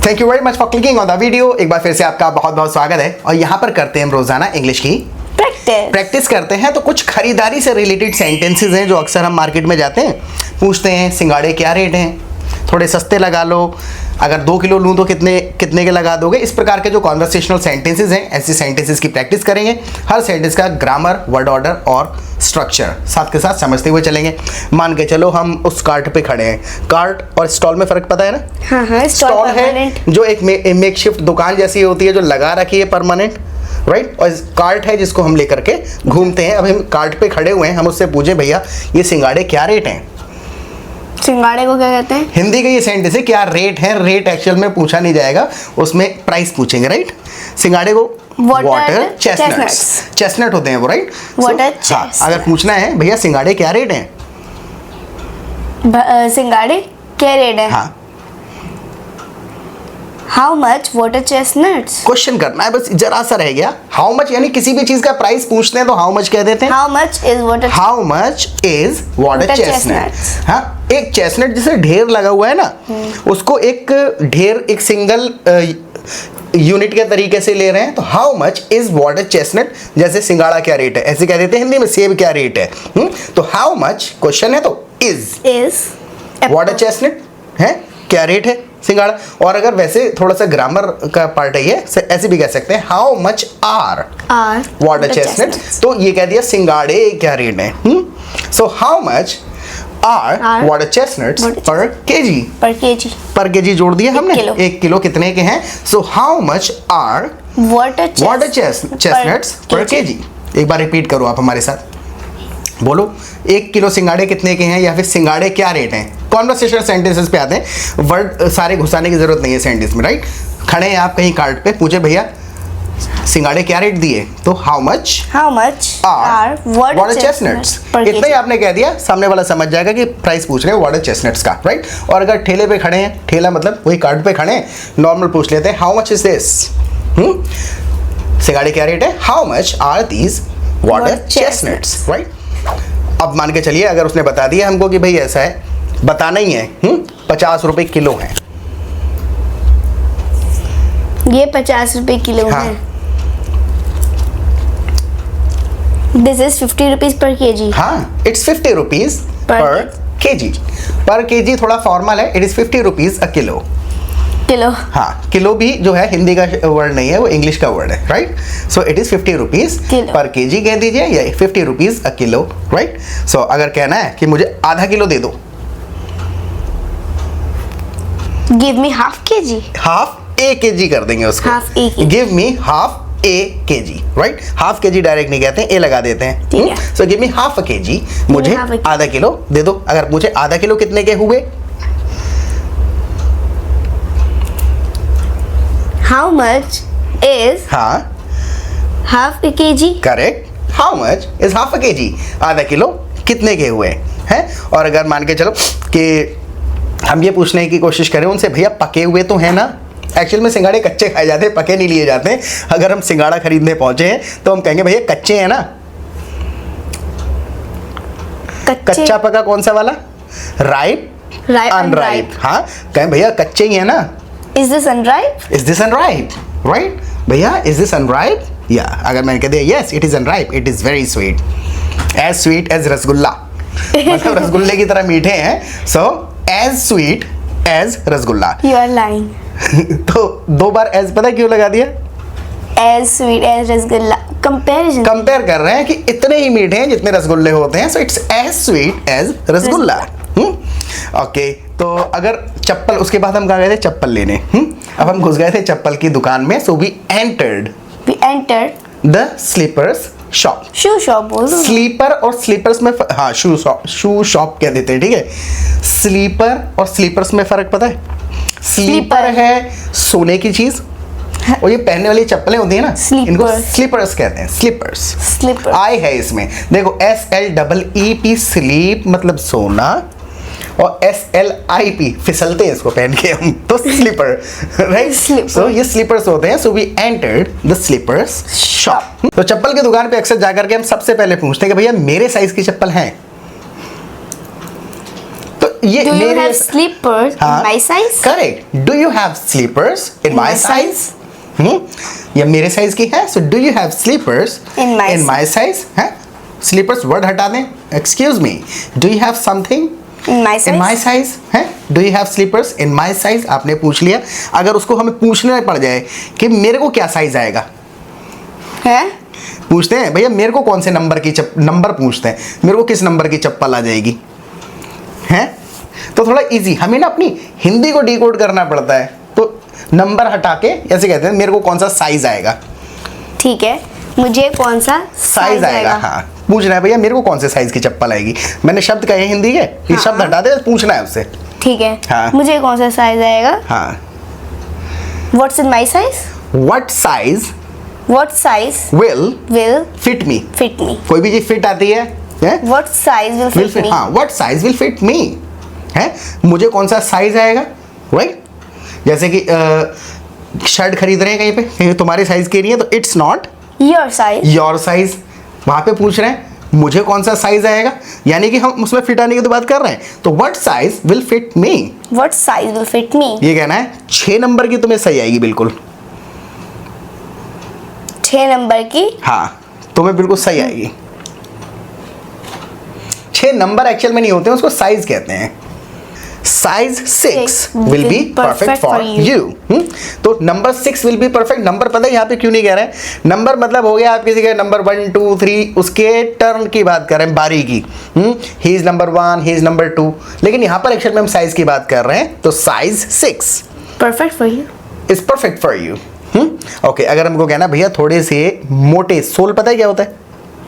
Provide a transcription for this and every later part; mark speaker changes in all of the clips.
Speaker 1: Thank you very much for clicking on the video. एक बार फिर से आपका बहुत बहुत स्वागत है और यहाँ पर करते हैं हम रोजाना इंग्लिश की प्रैक्टिस करते हैं। तो कुछ खरीदारी से रिलेटेड सेंटेंसेस हैं जो अक्सर हम मार्केट में जाते हैं, पूछते हैं सिंगाड़े क्या रेट हैं, थोड़े सस्ते लगा लो, अगर 2 किलो लूँ तो कितने के लगा दोगे। इस प्रकार के जो कॉन्वर्सेशनल सेंटेंसेस हैं, ऐसी सेंटेंसेस की प्रैक्टिस करेंगे। हर सेंटेंस का ग्रामर, वर्ड ऑर्डर और स्ट्रक्चर साथ के साथ समझते हुए चलेंगे। मान के चलो हम उस कार्ट पे खड़े हैं। कार्ट और स्टॉल में फर्क पता है ना?
Speaker 2: हाँ,
Speaker 1: स्टॉल है जो एक मेकशिफ्ट दुकान जैसी होती है जो लगा रखी है परमानेंट, राइट। और कार्ट है जिसको हम लेकर के घूमते हैं। अब हम कार्ट पे खड़े हुए हैं, हम उससे पूछे भैया ये सिंगाड़े क्या रेट हैं?
Speaker 2: सिंगाड़े को क्या कहते हैं?
Speaker 1: हिंदी का ये सेंटेंस है क्या रेट है। रेट एक्चुअल में पूछा नहीं जाएगा, उसमें प्राइस पूछेंगे, राइट। सिंगाड़े को वाटर चेस्टनट होते हैं वो, राइट। अगर पूछना है भैया सिंगाड़े क्या रेट हैं,
Speaker 2: सिंगाड़े क्या रेट है?
Speaker 1: हाँ,
Speaker 2: how much water chestnuts.
Speaker 1: Question करना है बस, जरा सा रह गया। हाउ मच यानी किसी भी चीज का प्राइस पूछते हैं तो हाउ मच कह देते हैं।
Speaker 2: How much is water
Speaker 1: chestnut. हाँ, एक चेस्टनट जैसे ढेर लगा हुआ है ना, उसको एक ढेर एक सिंगल यूनिट के तरीके से ले रहे हैं। तो how much is water chestnut, जैसे सिंगाड़ा क्या रेट है ऐसे कह देते हैं हिंदी में, सेब क्या रेट है। तो हाउ मच क्वेश्चन है तो इज वाटर चेस्टनट है क्या रेट है सिंगाड़ा। और अगर वैसे थोड़ा सा ग्रामर का पार्ट है ये, ऐसे भी कह सकते हैं how much are water chestnut. तो ये कह दिया सिंगाड़े क्या रेट है। So how much are water chestnuts per KG जोड़ दिया हमने। 1 किलो कितने के हैं? So how much are water chestnuts per KG. एक बार रिपीट करो आप हमारे साथ, बोलो 1 किलो सिंगाड़े कितने के हैं, या फिर सिंगाड़े क्या रेट हैं। कॉन्वर्सेशनल सेंटेंसेस पे आते हैं, वर्ड सारे घुसाने की जरूरत नहीं है सेंटेंस में, राइट। खड़े हैं आप कहीं कार्ट पे, पूछे भैया सिंगाड़े क्या रेट दिए, तो how much are water chestnuts. इतना ही आपने कह दिया, सामने वाला समझ जाएगा कि प्राइस पूछ रहे हैं वाटर चेस्टनट्स का, राइट। और अगर ठेले पे खड़े हैं, ठेला मतलब वही कार्ट पे खड़े हैं, नॉर्मल पूछ लेते हैं हाउ मच इज दिस, सिंगाड़े क्या रेट है, how much are these water chestnuts, right. अब मान के चलिए अगर उसने बता दिया हमको कि भाई ऐसा है, बताना ही है, 50 रुपए किलो है,
Speaker 2: ये 50 रुपए किलो है। This is 50 rupees per KG.
Speaker 1: हाँ, इट्स 50 रुपीज पर केजी। पर केजी थोड़ा फॉर्मल है, it is 50 rupees a kilo. हाँ, किलो भी जो है हिंदी का वर्ड नहीं है, वो इंग्लिश का वर्ड है, right. So it is 50 rupees per KG कह दीजिए, या 50 rupees a kilo, right. So अगर कहना है कि मुझे आधा किलो दे दो,
Speaker 2: give me half KG.
Speaker 1: Half a KG कर देंगे उसको, give me half a KG, right. Half KG direct नहीं कहते हैं, ए लगा देते हैं। So give me half a KG, मुझे आधा किलो दे दो। अगर मुझे आधा किलो कितने के हुए,
Speaker 2: how much is half a kg।
Speaker 1: Correct, how much is half a KG, आधा किलो कितने के हुए हैं। और अगर मान के चलो कि हम ये पूछने की कोशिश करें उनसे, भैया पके हुए तो है ना। एक्चुअल में सिंगाड़े कच्चे खाए जाते हैं, पके नहीं लिए जाते हैं। अगर हम सिंगाड़ा खरीदने पहुंचे हैं तो हम कहेंगे भैया कच्चे हैं ना। कच्चा पका कौन सा वाला, राइप अनराइप। हाँ, कहें भैया कच्चे ही है ना।
Speaker 2: Is this unripe?
Speaker 1: Is this unripe? Right? भैया is this unripe? या अगर मैंने कह दिया yes it is unripe, it is very sweet, as sweet as rasgulla. मतलब रसगुल्ले की तरह मीठे हैं। So as sweet as rasgulla.
Speaker 2: You are lying.
Speaker 1: तो 2 बार as पता क्यों लगा दिया?
Speaker 2: As sweet as rasgulla.
Speaker 1: Compare कर रहे हैं कि इतने ही मीठे हैं जितने रसगुल्ले होते हैं। So it's as sweet as rasgulla. Okay, तो अगर चप्पल, उसके बाद हम कहाँ गए थे चप्पल लेने। अब हम घुस गए थे चप्पल की दुकान में। So we entered the slippers shop.
Speaker 2: Shoe shop बोल दो।
Speaker 1: स्लीपर और स्लीपर्स में हाँ, शू शॉप कह देते हैं, ठीक है। स्लीपर और स्लीपर्स में फर्क पता है? स्लीपर है सोने की चीज, और ये पहनने वाली चप्पलें होती है ना, इनको स्लीपर्स कहते हैं। स्लीपर्स आई है इसमें, देखो SLEEP स्लीप मतलब सोना, और SLIP फिसलते हैं इसको पहन के हम, तो स्लीपर, राइट। सो ये स्लीपर्स होते हैं। So we entered the slippers shop. तो चप्पल की दुकान पे अक्सर जाकर के हम सबसे पहले पूछते हैं कि भैया मेरे साइज की चप्पल है। तो ये
Speaker 2: Do you
Speaker 1: मेरे
Speaker 2: have slippers in my size?
Speaker 1: Correct, do you have slippers in my size? ये मेरे साइज की है, so do you have slippers
Speaker 2: In my
Speaker 1: in my size? है, स्लीपर्स वर्ड हटा दें, excuse me, do you have something
Speaker 2: In my size?
Speaker 1: In my size? है, do you have slippers in my size? आपने पूछ लिया। अगर उसको हमें पूछना पड़ जाए कि मेरे को क्या साइज आएगा,
Speaker 2: है?
Speaker 1: पूछते हैं भैया मेरे को कौन से नंबर की नंबर पूछते हैं, मेरे को किस नंबर की चप्पल आ जाएगी, हैं? तो थोड़ा इजी, हमें ना अपनी हिंदी को डिकोड करना पड़ता है, तो नंबर हटा के ऐसे कहते हैं मेरे को कौन सा साइज आएगा।
Speaker 2: ठीक है, मुझे कौन सा
Speaker 1: साइज आएगा, हाँ पूछना है भैया मेरे को कौन से साइज की चप्पल आएगी। मैंने शब्द कहे हिंदी के, ये शब्द हटा दे, पूछना है उससे।
Speaker 2: ठीक है,
Speaker 1: हाँ।
Speaker 2: मुझे कौन सा साइज आएगा?
Speaker 1: हाँ,
Speaker 2: What's in my size?
Speaker 1: What size
Speaker 2: What size
Speaker 1: will
Speaker 2: will
Speaker 1: fit me?
Speaker 2: fit me?
Speaker 1: कोई भी चीज फिट आती है,
Speaker 2: What size will
Speaker 1: will
Speaker 2: fit
Speaker 1: fit,
Speaker 2: me?
Speaker 1: हाँ व्हाट साइज विल फिट मी, है मुझे कौन सा साइज आएगा, राइट? जैसे कि शर्ट खरीद रहे हैं कहीं पे, कहीं तुम्हारे साइज की नहीं है, तो it's not
Speaker 2: Your size.
Speaker 1: Your size. वहां पे पूछ रहे हैं मुझे कौन सा साइज आएगा, यानी कि हम उसमें फिट आने की तो बात कर रहे हैं, तो what size will fit me,
Speaker 2: What size will fit me?
Speaker 1: ये कहना है। 6 नंबर की तुम्हें सही आएगी बिल्कुल,
Speaker 2: 6 नंबर की।
Speaker 1: हाँ तुम्हें बिल्कुल सही आएगी। 6 नंबर एक्चुअल में नहीं होते हैं, उसको साइज कहते हैं। Size 6 will be perfect for you. तो number 6 will be perfect. Number पता है यहाँ पे क्यों नहीं कह रहे हैं? नंबर मतलब हो गया आप किसी के नंबर 1 2 3 उसके टर्न की बात कर रहे हैं, बारी की। He is number 1, he is number 2, लेकिन यहाँ पर एक्चुअल में हम साइज की बात कर रहे हैं, तो size 6
Speaker 2: Perfect for you.
Speaker 1: Is perfect for you. Okay, अगर हमको कहना भैया थोड़े से मोटे, सोल पता है क्या होता है?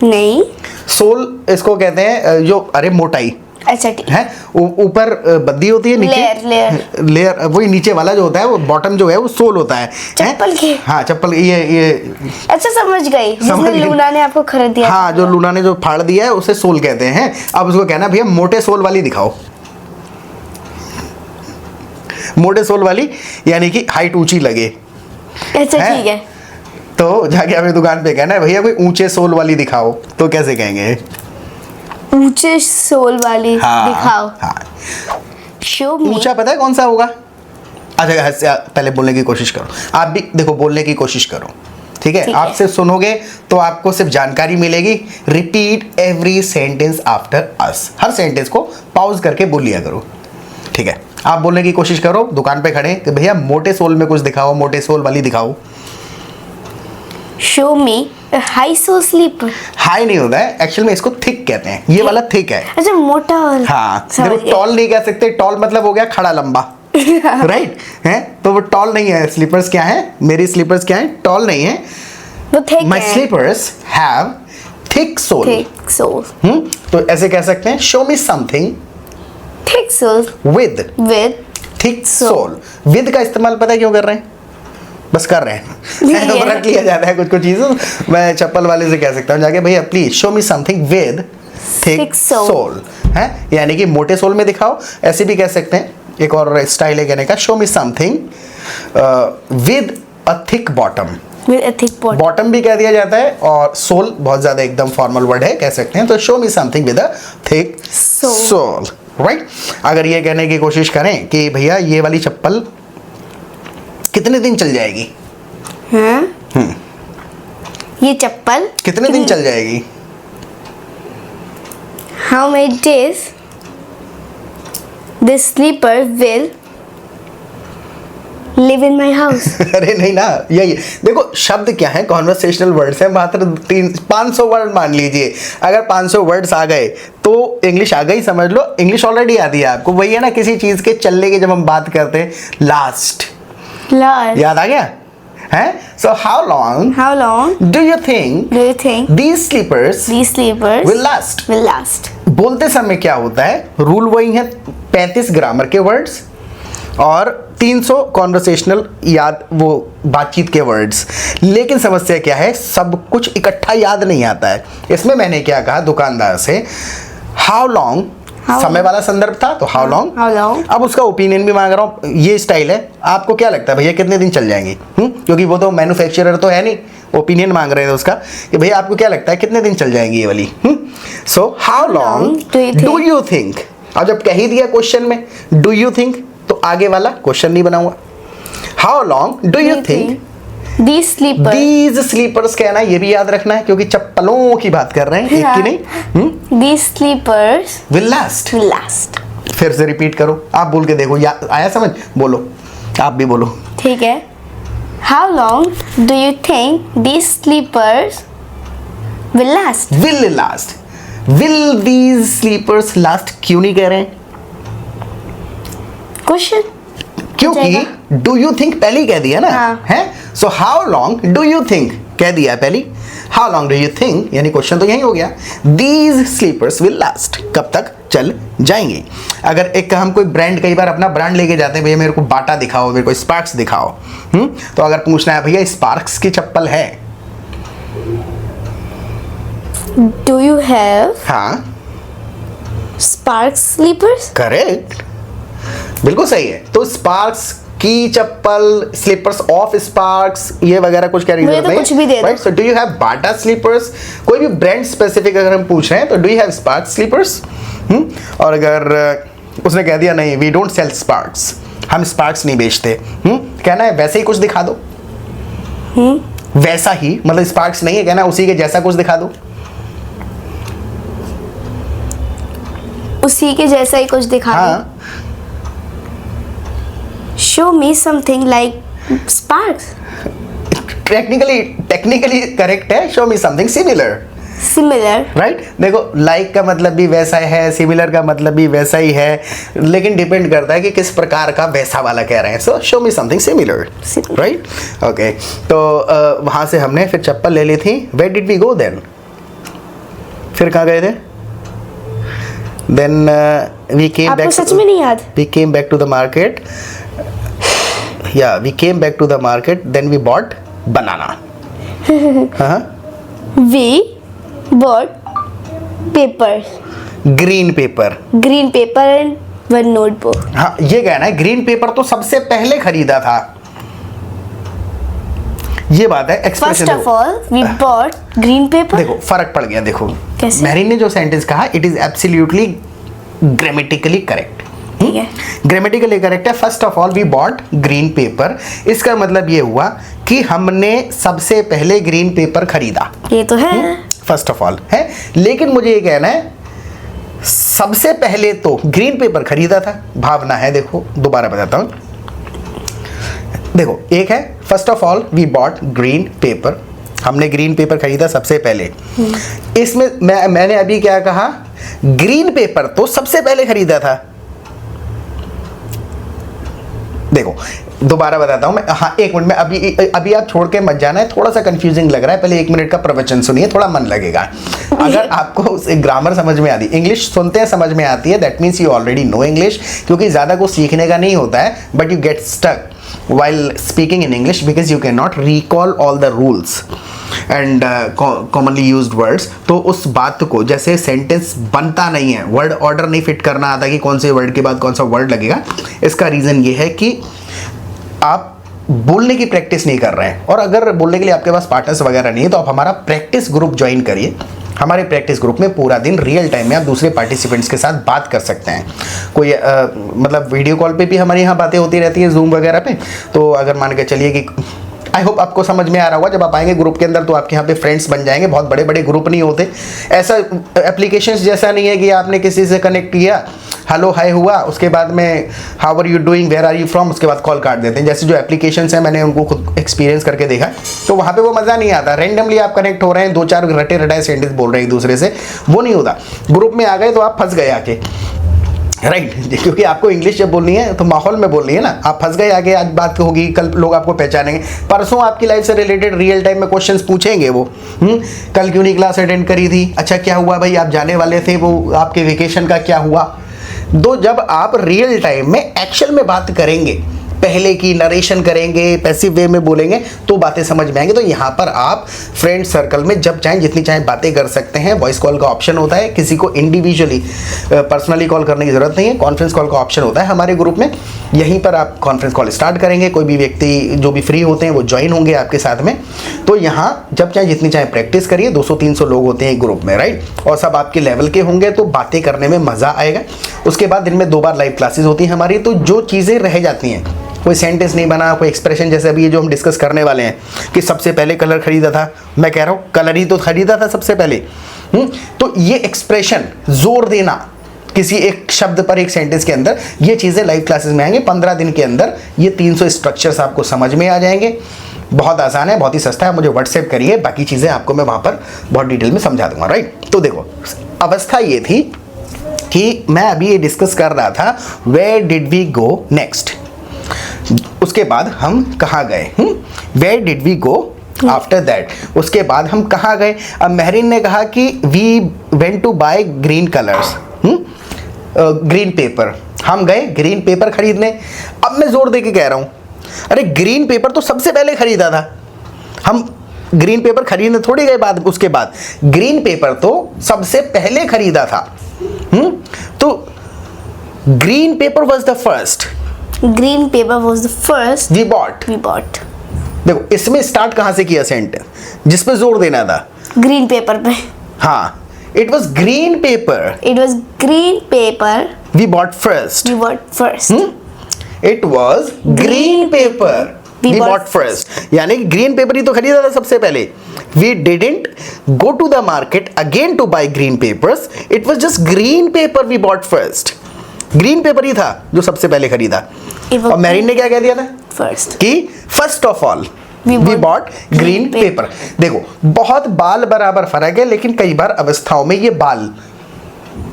Speaker 2: नहीं।
Speaker 1: सोल इसको कहते हैं जो, अरे मोटाई
Speaker 2: अच्छा ठीक
Speaker 1: है, ऊपर बद्दी होती है, नीचे लेयर वही नीचे वाला जो होता है, वो बॉटम जो है वो सोल होता है।
Speaker 2: चप्पल के?
Speaker 1: हाँ चप्पल, ये
Speaker 2: अच्छा समझ गई, जिसने लूना ने आपको खरीद दिया।
Speaker 1: हाँ, जो लूना ने जो फाड़ दिया है उसे सोल कहते हैं। अब उसको कहना भैया मोटे सोल वाली दिखाओ, मोटे सोल वाली यानी कि हाइट ऊंची लगे।
Speaker 2: अच्छा ठीक है,
Speaker 1: तो जाके हमें दुकान पे कहना है भैया कोई ऊंचे सोल वाली दिखाओ, तो कैसे कहेंगे?
Speaker 2: ऊंचे सोल वाली दिखाओ।
Speaker 1: हाँ।
Speaker 2: शो मी।
Speaker 1: ऊंचा पता है कौन सा होगा? अच्छा पहले बोलने की कोशिश करो, आप भी देखो बोलने की कोशिश करो, ठीक है? आप सिर्फ सुनोगे तो आपको सिर्फ जानकारी मिलेगी। Repeat every sentence after us, हर सेंटेंस को पॉज करके बोलिया करो, ठीक है? आप बोलने की कोशिश करो दुकान पे खड़े कि भैया मोटे सोल में कुछ दिखाओ, मोटे सोल वाली दिखाओ।
Speaker 2: Show me high sole slipper.
Speaker 1: High नहीं होता है एक्चुअल में, इसको थिक कहते हैं, ये वाला थिक है।
Speaker 2: अच्छा मोटा और
Speaker 1: हाँ, देखो टॉल नहीं कह सकते, टॉल मतलब हो गया खड़ा लंबा, राइट है? तो वो टॉल नहीं है। स्लीपर्स क्या है? मेरी स्लीपर्स क्या है? टॉल नहीं है,
Speaker 2: वो थिक है।
Speaker 1: My slippers have thick sole.
Speaker 2: Thick sole.
Speaker 1: तो ऐसे कह सकते हैं, show me something
Speaker 2: thick sole
Speaker 1: with thick sole. With का इस्तेमाल पता है क्यों कर रहे हैं? बस कर रहे हैं तो रख लिया जाता है कुछ चीज़। मैं चप्पल वाले से कह सकता हूँ जाके भैया please show me something with thick sole, है यानी कि मोटे सोल में दिखाओ। ऐसे भी कह सकते हैं, एक और स्टाइल है कहने का, show me something with a thick bottom. Bottom भी कह दिया जाता है, और सोल बहुत ज़्यादा एकदम फॉर्मल वर्ड है, कह सकते हैं। तो show me something with a thick sole, right? अगर ये कहने की कोशिश करें कि भैया ये वाली चप्पल कितने दिन चल जाएगी?
Speaker 2: ये चप्पल
Speaker 1: कितने दिन चल जाएगी?
Speaker 2: How many days this slipper will live in my house?
Speaker 1: अरे नहीं ना, यही देखो शब्द क्या है, कॉन्वर्सेशनल वर्ड्स है, मात्र 500 वर्ड मान लीजिए। अगर 500 वर्ड्स आ गए तो इंग्लिश आ गई, समझ लो। इंग्लिश ऑलरेडी आती है आपको, वही है ना किसी चीज के चलने की जब हम बात करते हैं, लास्ट याद आ गया है? So how long do you think these slippers will last? बोलते समय क्या होता है, रूल वही है, 35 ग्रामर के वर्ड्स और 300 कॉन्वर्सेशनल याद, वो बातचीत के वर्ड्स। लेकिन समस्या क्या है, सब कुछ इकट्ठा याद नहीं आता है। इसमें मैंने क्या कहा दुकानदार से, हाउ लॉन्ग समय वाला संदर्भ था, तो हाउ लॉन्ग। अब उसका ओपिनियन भी मांग रहा हूँ, ये स्टाइल है। आपको क्या लगता है भैया कितने दिन चल जाएंगी? क्योंकि वो तो मैन्युफैक्चरर तो है नहीं, ओपिनियन मांग रहे थे उसका कि भैया आपको क्या लगता है कितने दिन चल जाएंगी ये वाली? So how long do you think अब जब कह ही दिया क्वेश्चन में डू यू थिंक, तो आगे वाला क्वेश्चन नहीं बनाऊंगा। How long do you think these slippers कहना है, ये भी याद रखना है क्योंकि चप्पलों की बात कर रहे हैं, एक की नहीं।
Speaker 2: These slippers
Speaker 1: will last. फिर से रिपीट करो, आप बोल के देखो, आया समझ? बोलो, आप भी बोलो।
Speaker 2: ठीक है। How long do you think these slippers will last?
Speaker 1: Will last. Will these slippers last क्यों नहीं कह रहे हैं?
Speaker 2: क्वेश्चन
Speaker 1: क्योंकि डू यू थिंक पहले ही कह दिया ना।
Speaker 2: हाँ।
Speaker 1: है, so how long do you think कह दिया पहले। How long do you think यानी क्वेश्चन तो यही हो गया, दीज स्लीपर्स विल लास्ट, कब तक चल जाएंगे। अगर एक हम कोई ब्रांड, कई बार अपना ब्रांड लेके जाते हैं, भैया मेरे को बाटा दिखाओ, मेरे को स्पार्क्स दिखाओ, तो अगर पूछना है भैया स्पार्क्स की चप्पल है,
Speaker 2: डू यू हैव
Speaker 1: हाँ
Speaker 2: स्पार्क्स स्लीपर्स?
Speaker 1: करेक्ट, बिल्कुल सही है। तो स्पार्क्स की चप्पल, स्लीपर्स ऑफ स्पार्क्स, ये वगैरह कुछ कह रही
Speaker 2: मुझे तो कुछ भी दे दो।
Speaker 1: Right. So do you have Bata slippers, कोई भी ब्रांड स्पेसिफिक अगर हम पूछ रहे हैं तो do you have Sparks slippers. और अगर उसने कह दिया नहीं वी डोंट सेल स्पार्क्स, हम स्पार्क्स नहीं बेचते, कहना है वैसे ही कुछ दिखा दो। वैसा ही मतलब स्पार्क्स नहीं है, कहना उसी के जैसा कुछ दिखा दो।
Speaker 2: उसी के जैसा ही कुछ दिखा दो।
Speaker 1: हाँ,
Speaker 2: show me something like sparks.
Speaker 1: Technically correct है, show me something similar.
Speaker 2: Similar,
Speaker 1: right. देखो लाइक का मतलब भी वैसा है, सिमिलर का मतलब भी वैसा ही है, लेकिन डिपेंड करता है कि किस प्रकार का वैसा वाला कह रहे हैं। So show me something similar, right. Okay, तो वहां से हमने फिर चप्पल ले ली थी। Where did we go then? फिर कहाँ गए थे? देन वी केम
Speaker 2: आपको
Speaker 1: बैक।
Speaker 2: सच में नहीं याद?
Speaker 1: We came back to the market. या we came back to the market, then we bought banana.
Speaker 2: We bought paper,
Speaker 1: green paper
Speaker 2: and one notebook.
Speaker 1: हाँ, ये कहना है ग्रीन पेपर तो सबसे पहले खरीदा था, ये बात है। Expression
Speaker 2: first of all we bought green paper.
Speaker 1: देखो फर्क पड़ गया। देखो
Speaker 2: कैसे?
Speaker 1: मैरिन ने जो सेंटेंस कहा it is absolutely grammatically correct.
Speaker 2: ठीक है,
Speaker 1: ग्रामेटिकली करेक्ट है। First of all we bought green paper, इसका मतलब ये हुआ कि हमने सबसे पहले ग्रीन पेपर खरीदा।
Speaker 2: ये तो है।
Speaker 1: फर्स्ट ऑफ ऑल है, लेकिन मुझे ये कहना है सबसे पहले तो ग्रीन पेपर खरीदा था। भावना है, देखो दोबारा बताता हूं। देखो एक है first of all we bought green paper, हमने ग्रीन पेपर खरीदा सबसे पहले। इसमें मैंने अभी क्या कहा, ग्रीन पेपर तो सबसे पहले खरीदा था। देखो दोबारा बताता हूं मैं। हाँ एक मिनट में, अभी आप छोड़ के मत जाना है, थोड़ा सा कंफ्यूजिंग लग रहा है। पहले 1 मिनट का प्रवचन सुनिए, थोड़ा मन लगेगा। अगर आपको ग्रामर समझ में आती, इंग्लिश सुनते हैं समझ में आती है, that means you already know English, क्योंकि ज़्यादा कुछ सीखने का नहीं होता है, but you get stuck while speaking in English because you cannot recall all the rules and commonly used words। तो उस बात को, जैसे सेंटेंस बनता नहीं है, वर्ड ऑर्डर नहीं फिट करना आता कि कौन से वर्ड के बाद कौन सा वर्ड लगेगा, इसका रीज़न ये है कि आप बोलने की प्रैक्टिस नहीं कर रहे हैं। और अगर बोलने के लिए आपके पास पार्टनर्स वगैरह नहीं है तो आप हमारा प्रैक्टिस ग्रुप ज्वाइन करिए। हमारे प्रैक्टिस ग्रुप में पूरा दिन रियल टाइम में आप दूसरे पार्टिसिपेंट्स के साथ बात कर सकते हैं। कोई मतलब वीडियो कॉल पे भी हमारे यहाँ बातें होती रहती है, जूम वगैरह पे। तो अगर मान के चलिए कि आई होप आपको समझ में आ रहा होगा, जब आप आएंगे ग्रुप के अंदर तो आपके यहाँ पे फ्रेंड्स बन जाएंगे। बहुत बड़े बड़े ग्रुप नहीं होते, ऐसा एप्लीकेशंस जैसा नहीं है कि आपने किसी से कनेक्ट किया, हेलो हाय हुआ, उसके बाद में how are you doing, where are you from, उसके बाद कॉल काट देते हैं। जैसे जो एप्लीकेशंस हैं, मैंने उनको खुद एक्सपीरियंस करके देखा, तो वहाँ पे वो मज़ा नहीं आता। रैंडमली आप कनेक्ट हो रहे हैं, 2-4 रटे रटाए सेंटेंस बोल रहे हैं एक दूसरे से, वो नहीं होता। ग्रुप में आ गए तो आप फंस गए आके, राइट क्योंकि आपको इंग्लिश जब बोलनी है तो माहौल में बोलनी है ना। आप फंस गए आगे, आज बात होगी, कल लोग आपको पहचानेंगे, परसों आपकी लाइफ से रिलेटेड रियल टाइम में क्वेश्चंस पूछेंगे वो। कल क्यों नहीं क्लास अटेंड करी थी, अच्छा क्या हुआ भाई, आप जाने वाले थे, वो आपके वेकेशन का क्या हुआ। तो जब आप रियल टाइम में एक्शन में बात करेंगे, पहले की नरेशन करेंगे, पैसिव वे में बोलेंगे तो बातें समझ में आएंगे। तो यहाँ पर आप फ्रेंड सर्कल में जब चाहें जितनी चाहें बातें कर सकते हैं। वॉइस कॉल का ऑप्शन होता है, किसी को इंडिविजुअली पर्सनली कॉल करने की ज़रूरत नहीं है। कॉन्फ्रेंस कॉल का ऑप्शन होता है हमारे ग्रुप में, यहीं पर आप कॉन्फ्रेंस कॉल स्टार्ट करेंगे, कोई भी व्यक्ति जो भी फ्री होते हैं वो ज्वाइन होंगे आपके साथ में। तो यहाँ जब चाहे जितनी चाहे प्रैक्टिस करिए। 200-300 लोग होते हैं एक ग्रुप में, राइट, और सब आपके लेवल के होंगे तो बातें करने में मज़ा आएगा। उसके बाद दिन में 2 बार लाइव क्लासेस होती हैं हमारी। तो जो चीज़ें रह जाती हैं, कोई सेंटेंस नहीं बना, कोई एक्सप्रेशन, जैसे अभी ये जो हम डिस्कस करने वाले हैं कि सबसे पहले कलर खरीदा था, मैं कह रहा हूँ कलर ही तो खरीदा था सबसे पहले। तो ये एक्सप्रेशन, जोर देना किसी एक शब्द पर एक सेंटेंस के अंदर, ये चीज़ें लाइव क्लासेस में आएंगे। 15 दिन के अंदर ये 300 स्ट्रक्चर्स आपको समझ में आ जाएंगे। बहुत आसान है, बहुत ही सस्ता है। मुझे व्हाट्सएप करिए, बाकी चीज़ें आपको मैं वहाँ पर बहुत डिटेल में समझा दूंगा, राइट। तो देखो, अवस्था ये थी कि मैं अभी ये डिस्कस कर रहा था where did we go next, उसके बाद हम कहाँ गए, where did we go after that, उसके बाद हम कहाँ गए। अब महरीन ने कहा कि we went to buy green colours, green paper, हम गए ग्रीन पेपर खरीदने। अब मैं जोर दे के कह रहा हूँ, अरे ग्रीन पेपर तो सबसे पहले खरीदा था, हम ग्रीन पेपर खरीदने थोड़ी गए बाद, उसके बाद ग्रीन पेपर तो सबसे पहले खरीदा था। तो green paper was the first,
Speaker 2: green paper was the first
Speaker 1: we bought. देखो इसमें स्टार्ट कहां से किया सेंटेंस, जिस पे जोर देना था,
Speaker 2: ग्रीन पेपर पे।
Speaker 1: हाँ, it was green paper,
Speaker 2: it was green paper
Speaker 1: we bought first,
Speaker 2: we bought first.
Speaker 1: It was green paper we bought first, यानी ग्रीन पेपर ही तो खरीदा था सबसे पहले। We didn't go to the market again to buy green papers, it was just green paper we bought first. Green paper ही था जो सबसे पहले खरीदा। और मैरिन ने क्या कह दिया था
Speaker 2: फर्स्ट,
Speaker 1: कि first of all we bought green paper. देखो बहुत बाल बराबर फर्क है, लेकिन कई बार अवस्थाओं में ये बाल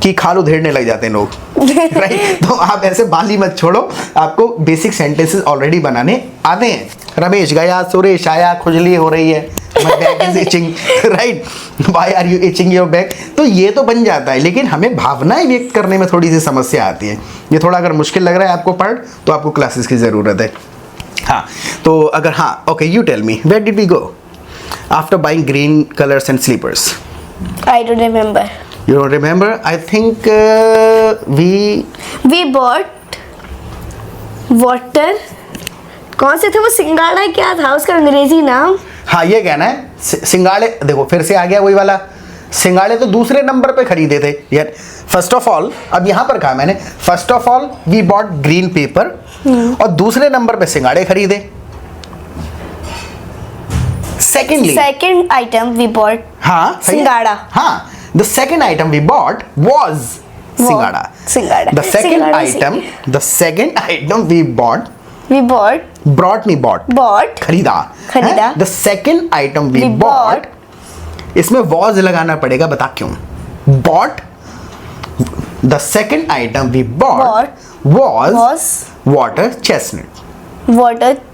Speaker 1: की खाल उधेड़ने लग जाते हैं लोग, राइट। तो आप ऐसे बाल ही मत छोड़ो, आपको बेसिक सेंटेंसेस ऑलरेडी बनाने आते हैं। रमेश गया, सुरेश आया, खुजली हो रही है, my back is itching, right? Why are you itching your back? तो ये तो बन जाता है, लेकिन हमें भावनाएं व्यक्त करने में थोड़ी सी समस्या आती है। ये थोड़ा अगर मुश्किल लग रहा है आपको पढ़, तो आपको क्लासेस की ज़रूरत है। हाँ, तो अगर हाँ, okay, you tell me where did we go after buying green colours and slippers?
Speaker 2: I don't remember.
Speaker 1: You don't remember? I think
Speaker 2: We bought water. कौन से थे वो, सिंगाड़ा क्या था उसका अंग्रेजी नाम?
Speaker 1: हाँ, ये कहना है सिंगाड़े। देखो फिर से आ गया वही वाला, सिंगाड़े तो दूसरे नंबर पे खरीदे थे यार। फर्स्ट ऑफ ऑल, अब यहाँ पर कहा मैंने, first of all we bought green paper, और दूसरे नंबर पे सिंगाड़े खरीदे। Secondly,
Speaker 2: second item we bought
Speaker 1: हाँ
Speaker 2: सिंगाड़ा।
Speaker 1: हाँ, the second item we bought was सिंगाड़ा।
Speaker 2: सिंगाड़ा।
Speaker 1: The second item we bought,
Speaker 2: we bought,
Speaker 1: brought नहीं बॉट,
Speaker 2: बॉट
Speaker 1: खरीदा। The second item we bought, इसमें वॉज लगाना पड़ेगा, बता क्यों? Bought, the second item we bought was water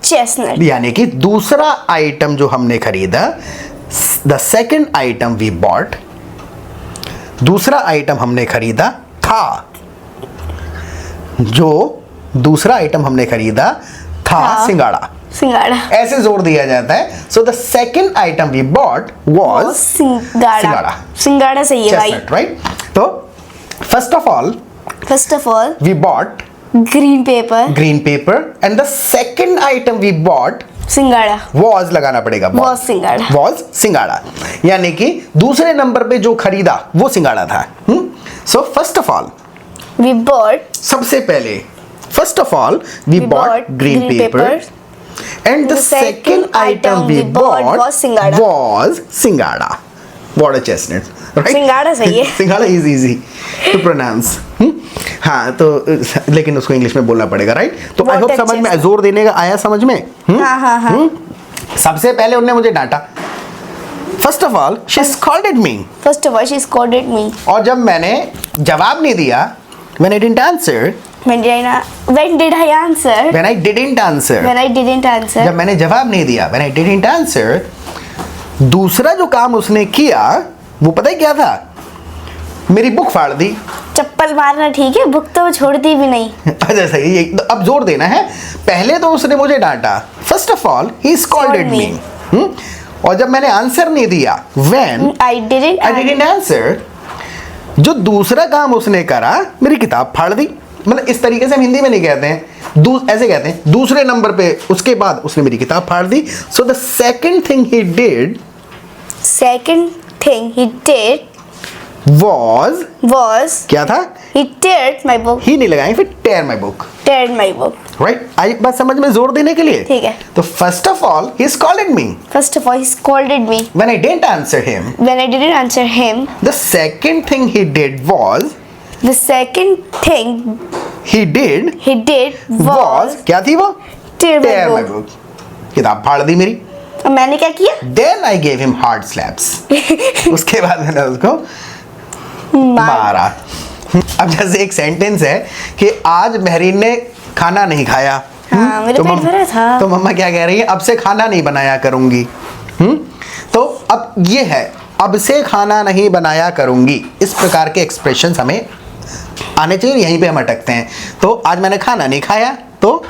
Speaker 1: chestnut, यानी कि दूसरा आइटम जो हमने खरीदा, the second item we bought, दूसरा आइटम हमने खरीदा था, जो दूसरा आइटम हमने खरीदा था सिंगाड़ा। ऐसे जोर दिया जाता है। So the second item we bought was
Speaker 2: सिंगाड़ा सही है भाई,
Speaker 1: राइट। तो first of all we bought
Speaker 2: green
Speaker 1: paper and the second item we bought
Speaker 2: सिंगाड़ा।
Speaker 1: वॉज लगाना पड़ेगा, वॉज सिंगाड़ा, यानी कि दूसरे नंबर पे जो खरीदा वो सिंगाड़ा था। So first of all
Speaker 2: we bought,
Speaker 1: सबसे पहले first of all we bought green paper and the second item we bought was singada, water chestnut, right?
Speaker 2: सिंगाड़ा सही है।
Speaker 1: सिंगाड़ा is easy to pronounce। हाँ, तो लेकिन उसको इंग्लिश में बोलना पड़ेगा, राइट। तो आई होप समझ में, जोर देने का आया समझ में।
Speaker 2: हाँ।
Speaker 1: सबसे पहले उन्होंने मुझे डांटा। First of all she scolded me, और जब मैंने जवाब नहीं दिया, when I didn't answer,
Speaker 2: when did I answer?
Speaker 1: When I didn't answer, जब मैंने जवाब नहीं दिया, when I didn't answer, दूसरा जो काम उसने किया वो पता है क्या था? मेरी बुक फाड़ दी।
Speaker 2: चप्पल मारना ठीक है, बुक तो छोड़ती भी नहीं।
Speaker 1: अच्छा सही, तो अब जोर देना है। पहले तो उसने मुझे डांटा, first of all he scolded me, और जब मैंने आंसर नहीं दिया, व्हेन
Speaker 2: आई डिडंट
Speaker 1: आंसर, जो दूसरा काम उसने करा, मेरी किताब फाड़ दी। मतलब इस तरीके से हम हिंदी में नहीं कहते हैं, ऐसे कहते हैं दूसरे नंबर पे उसके बाद उसने मेरी किताब फाड़ दी। So the second thing he did
Speaker 2: was
Speaker 1: क्या था?
Speaker 2: he teared my book.
Speaker 1: ही नहीं लगाएंगे, फिर tear my book,
Speaker 2: Teared my book.
Speaker 1: Right. आई बात समझ में जोर देने के लिए,
Speaker 2: ठीक है।
Speaker 1: तो first of all he scolded me
Speaker 2: First of all, he scolded me
Speaker 1: when I didn't answer him.
Speaker 2: when I didn't answer him.
Speaker 1: The second thing he did was,
Speaker 2: The second thing
Speaker 1: he did
Speaker 2: he did was
Speaker 1: क्या थी वो?
Speaker 2: tear my
Speaker 1: Tear my
Speaker 2: book.
Speaker 1: book. किताब फाड़ दी मेरी।
Speaker 2: और मैंने क्या किया?
Speaker 1: Then I gave him hard slaps. उसके बाद मैंने उसको मारा। अब जैसे एक सेंटेंस है कि आज महरीन ने खाना नहीं खाया।
Speaker 2: हाँ, मेरे पेट भरा था।
Speaker 1: तो मम्मा क्या कह रही है? अब से खाना नहीं बनाया करूंगी। तो अब ये है, अब से खाना नहीं बनाया करूंगी। इस प्रकार के एक्सप्रेशंस हमें आने चाहिए, यहीं पे हम अटकते हैं। तो आज मैंने खाना नहीं खाया, तो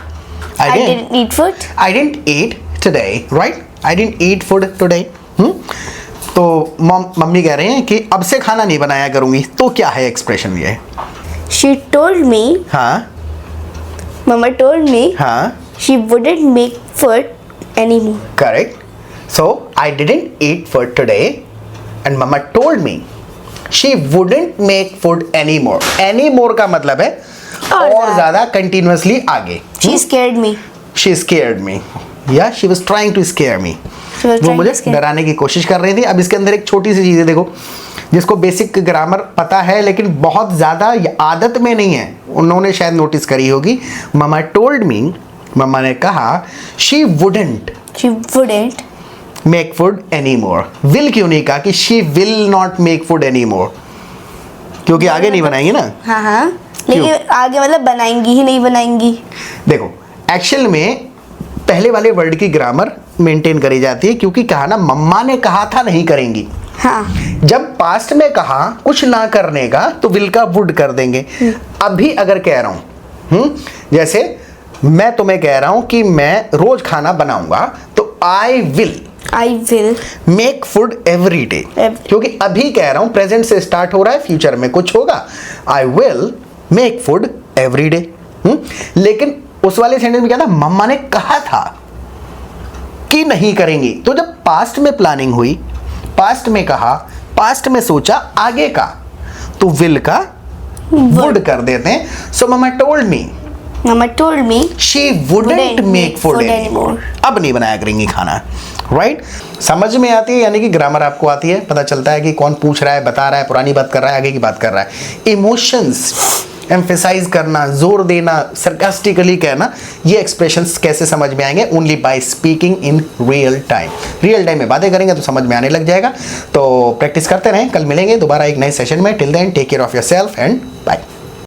Speaker 2: I didn't eat food.
Speaker 1: I didn't eat today, right? I didn't eat food today. तो मम्मी कह रहे हैं कि अब से खाना नहीं बनाया करूंगी। तो क्या है एक्सप्रेशन ये?
Speaker 2: She told me.
Speaker 1: हाँ
Speaker 2: Mama told me.
Speaker 1: हाँ,
Speaker 2: She wouldn't make food anymore.
Speaker 1: correct. So I didn't eat food today, and Mama told me she wouldn't make food anymore. Anymore का मतलब है और ज़्यादा, continuously आगे।
Speaker 2: She scared me.
Speaker 1: She scared me. Yeah, she was trying to scare me.
Speaker 2: She was
Speaker 1: वो
Speaker 2: trying
Speaker 1: मुझे
Speaker 2: to scare.
Speaker 1: डराने की कोशिश कर रही थी। अब इसके अंदर एक छोटी सी चीज़ है, देखो, जिसको बेसिक ग्रामर पता है लेकिन बहुत ज़्यादा आदत में नहीं है, उन्होंने शायद नोटिस करी होगी। ममा टोल्ड मी, मम्मा ने कहा, she wouldn't
Speaker 2: She wouldn't.
Speaker 1: Make food any more. Will क्यों नहीं कहा कि she will not make food any more? क्योंकि आगे नहीं बनाएंगे ना।
Speaker 2: हाँ हाँ, लेकिन आगे मतलब बनाएंगी ही नहीं बनाएंगी।
Speaker 1: देखो, एक्चुअल में पहले वाले वर्ड की ग्रामर मेंटेन करी जाती है, क्योंकि कहा ना, मम्मा ने कहा था नहीं करेंगी।
Speaker 2: हाँ,
Speaker 1: जब पास्ट में कहा कुछ ना करने का, तो विल का वुड कर देंगे। अभी अगर कह रहा हूं, जैसे मैं तुम्हें कह रहा हूं कि मैं रोज खाना बनाऊंगा, तो I will make food every day. क्योंकि अभी कह रहा हूं, प्रेजेंट से स्टार्ट हो रहा है, फ्यूचर में कुछ होगा। I will make food every day. लेकिन उस वाले सेंटेंस में क्या था? मम्मा ने कहा था कि नहीं करेंगी। तो जब पास्ट में प्लानिंग हुई, पास्ट में कहा, पास्ट में सोचा आगे का, तो विल का वुड कर देते हैं। So mamma told me she wouldn't make food anymore. अब नहीं बनाया करेंगी खाना, राइट? समझ में आती है, यानी कि ग्रामर आपको आती है, पता चलता है कि कौन पूछ रहा है, बता रहा है, पुरानी बात कर रहा है, आगे की बात कर रहा है। इमोशंस एम्फेसाइज करना, जोर देना, सरकास्टिकली कहना, ये एक्सप्रेशंस कैसे समझ में आएंगे? Only by speaking in real time. Real time में बातें करेंगे तो समझ में आने लग जाएगा। तो प्रैक्टिस करते रहें, कल मिलेंगे दोबारा एक नए सेशन में। Till then take care of yourself and bye.